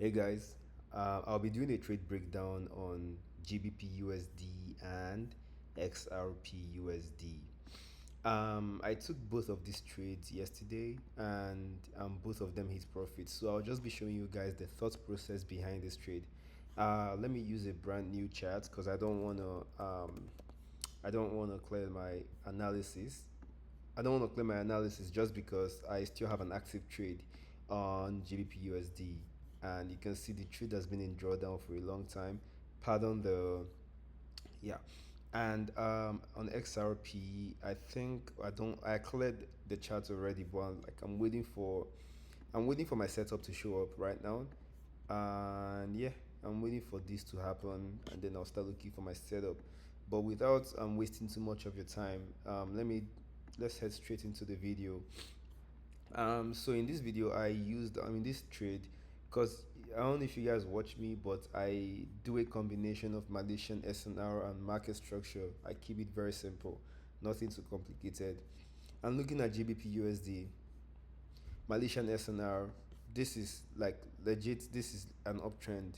Hey guys, I'll be doing a trade breakdown on GBP USD and XRP USD. I took both of these trades yesterday and both of them hit profit. So I'll just be showing you guys the thought process behind this trade. Let me use a brand new chart because I don't want to clear my analysis. I don't want to clear my analysis just because I still have an active trade on GBP USD, and you can see the trade has been in drawdown for a long time. Pardon the yeah, and on XRP, I think I cleared the chart already, but like I'm waiting for my setup to show up right now, and yeah, I'm waiting for this to happen, and then I'll start looking for my setup. But without wasting too much of your time, let's head straight into the video. So in this video, this trade, because I don't know if you guys watch me, but I do a combination of Malaysian SNR and market structure. I keep it very simple, nothing too complicated. And looking at GBP USD, Malaysian SNR, this is like legit. This is an uptrend.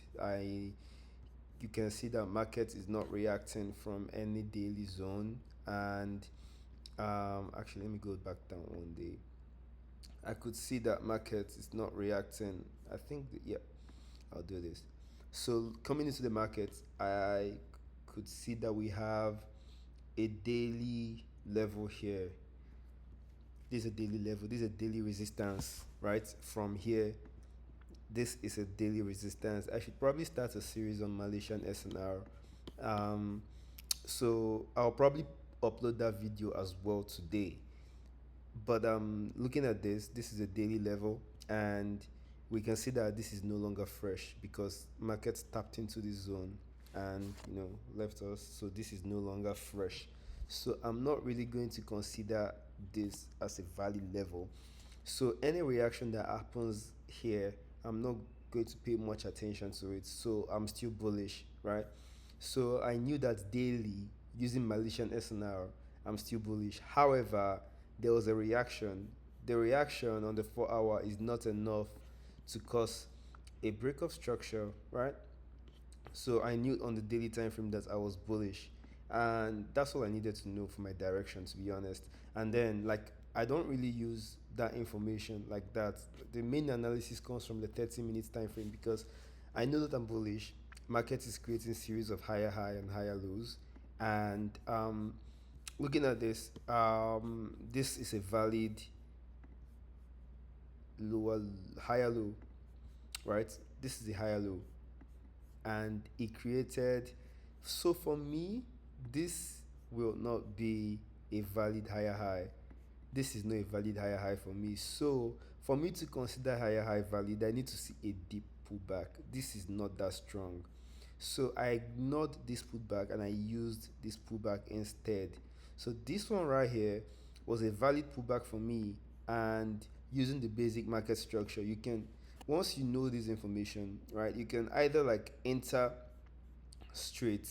You can see that market is not reacting from any daily zone, and actually let me go back down one day. I could see that market is not reacting. I think, yeah, I'll do this. So coming into the market, I could see that we have a daily level here. This is a daily level. This is a daily resistance, right? From here, this is a daily resistance. I should probably start a series on Malaysian SNR. So I'll probably upload that video as well today. But looking at this is a daily level, and we can see that this is no longer fresh because markets tapped into this zone and left us. So this is no longer fresh. So I'm not really going to consider this as a valid level. So any reaction that happens here, I'm not going to pay much attention to it. So I'm still bullish, right? So I knew that daily using Malaysian SNR, I'm still bullish. However, there was a reaction. The reaction on the 4 hour is not enough to cause a break of structure, right? So I knew on the daily time frame that I was bullish, and that's all I needed to know for my direction, to be honest. And then, like, I don't really use that information like that. The main analysis comes from the 30 minutes time frame because I know that I'm bullish. Market is creating series of higher high and higher lows, and looking at this, this is a valid lower higher low, right? This is a higher low, and it created. So for me, this will not be a valid higher high. This is not a valid higher high for me. So for me to consider higher high valid, I need to see a deep pullback. This is not that strong. So I ignored this pullback and I used this pullback instead. So this one right here was a valid pullback for me, and using the basic market structure, you can, once you know this information, right, you can either like enter straight.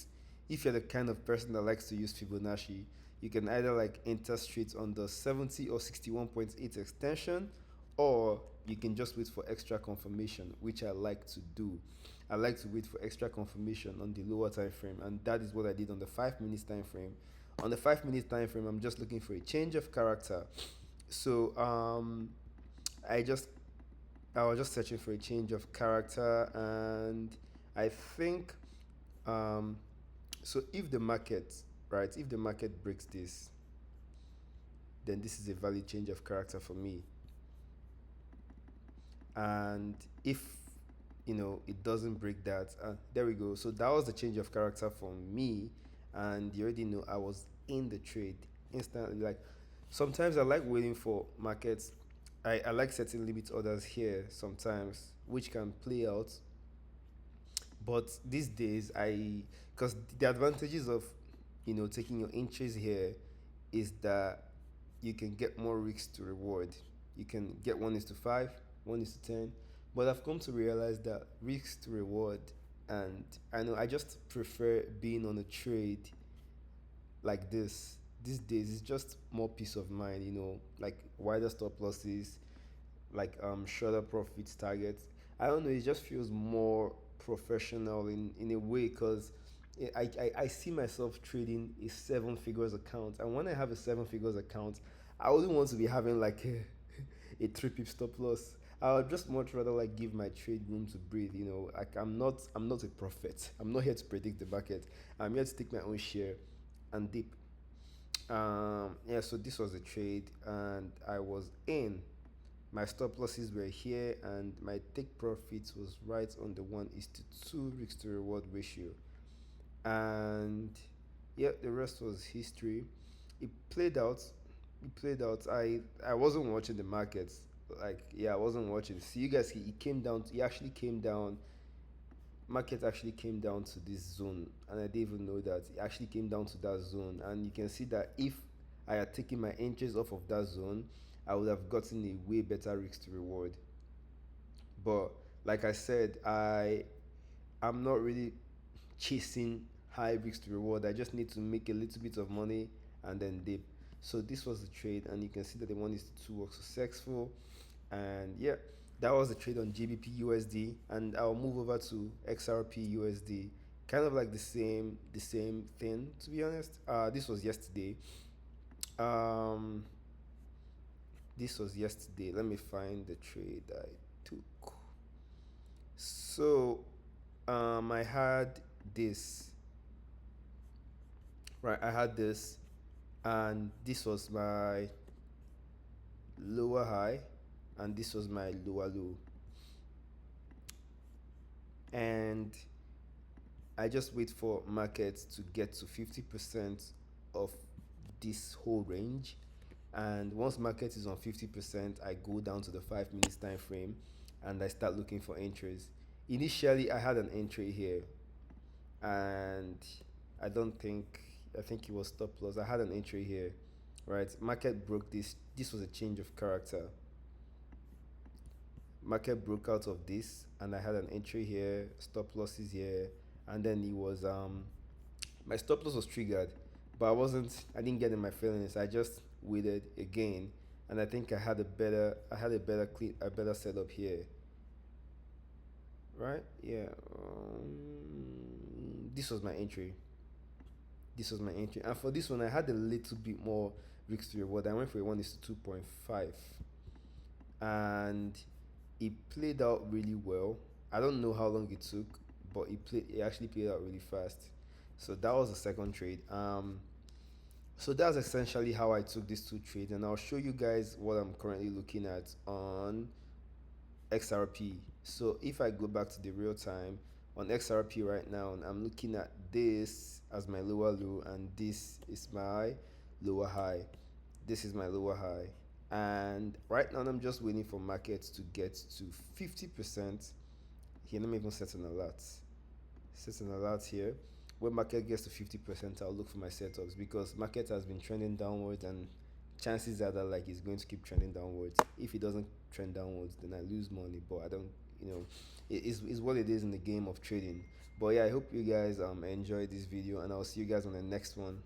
If you're the kind of person that likes to use Fibonacci, you can either like enter straight on the 70 or 61.8 extension, or you can just wait for extra confirmation, which I like to do. I like to wait for extra confirmation on the lower time frame, and that is what I did on the 5 minutes time frame. On the 5 minutes time frame, I'm just looking for a change of character. So I just I was just searching for a change of character, and I think um, so. If the market, right, if the market breaks this, then this is a valid change of character for me. And if it doesn't break that, there we go. So that was the change of character for me, and you already know I was in the trade instantly. Like sometimes I like waiting for markets. I like setting limit orders here sometimes, which can play out. But these days, because the advantages of taking your entries here is that you can get more risks to reward. You can get 1:5, 1:10. But I've come to realize that risks to reward, and I know I just prefer being on a trade like this these days. It's just more peace of mind, like wider stop losses, like shorter profits targets. I don't know, it just feels more professional in a way, because I see myself trading a seven figures account, and when I have a seven figures account, I wouldn't want to be having like a three pip stop loss. I would just much rather like give my trade room to breathe. You know, like I'm not a prophet. I'm not here to predict the market. I'm here to take my own share and dip. Yeah, so this was a trade, and I was in. My stop losses were here, and my take profits was right on the 1:2 risk to reward ratio. And yeah, the rest was history. It played out. It played out. I wasn't watching the markets. Like, yeah, I wasn't watching. See, you guys, he came down. He actually came down. Market actually came down to this zone, and I didn't even know that. It actually came down to that zone, and you can see that if I had taken my entries off of that zone, I would have gotten a way better risk to reward. But like I said, I'm not really chasing high risk to reward. I just need to make a little bit of money and then dip. So this was the trade, and you can see that the 1:2 was successful. And yeah, that was the trade on GBP USD, and I'll move over to XRP USD. Kind of like the same thing, to be honest. This was yesterday. Um, this was yesterday. Let me find the trade I took. So, I had this, right? I had this, and this was my lower high, and this was my lower low. And I just wait for markets to get to 50% of this whole range. And once market is on 50%, I go down to the 5 minutes time frame, and I start looking for entries. Initially, I had an entry here, and I don't think I think it was stop loss. I had an entry here, right? Market broke this. This was a change of character. Market broke out of this, and I had an entry here, stop losses here, and then it was my stop loss was triggered, but I didn't get in my feelings. I just waited again, and I think I had a better setup here, right? Yeah. This was my entry. This was my entry, and for this one, I had a little bit more risk to reward. I went for a 1:2.5, and it played out really well. I don't know how long it took, but it actually played out really fast. So that was the second trade. So that's essentially how I took these two trades, and I'll show you guys what I'm currently looking at on XRP. So if I go back to the real time on XRP right now, and I'm looking at this as my lower low, and this is my lower high. This is my lower high. And right now I'm just waiting for markets to get to 50%. Here, let me even set an alert. Set an alert here. When market gets to 50%, I'll look for my setups, because market has been trending downwards, and chances are that like it's going to keep trending downwards. If it doesn't trend downwards, then I lose money. But I don't, it's what it is in the game of trading. But yeah, I hope you guys enjoyed this video, and I'll see you guys on the next one.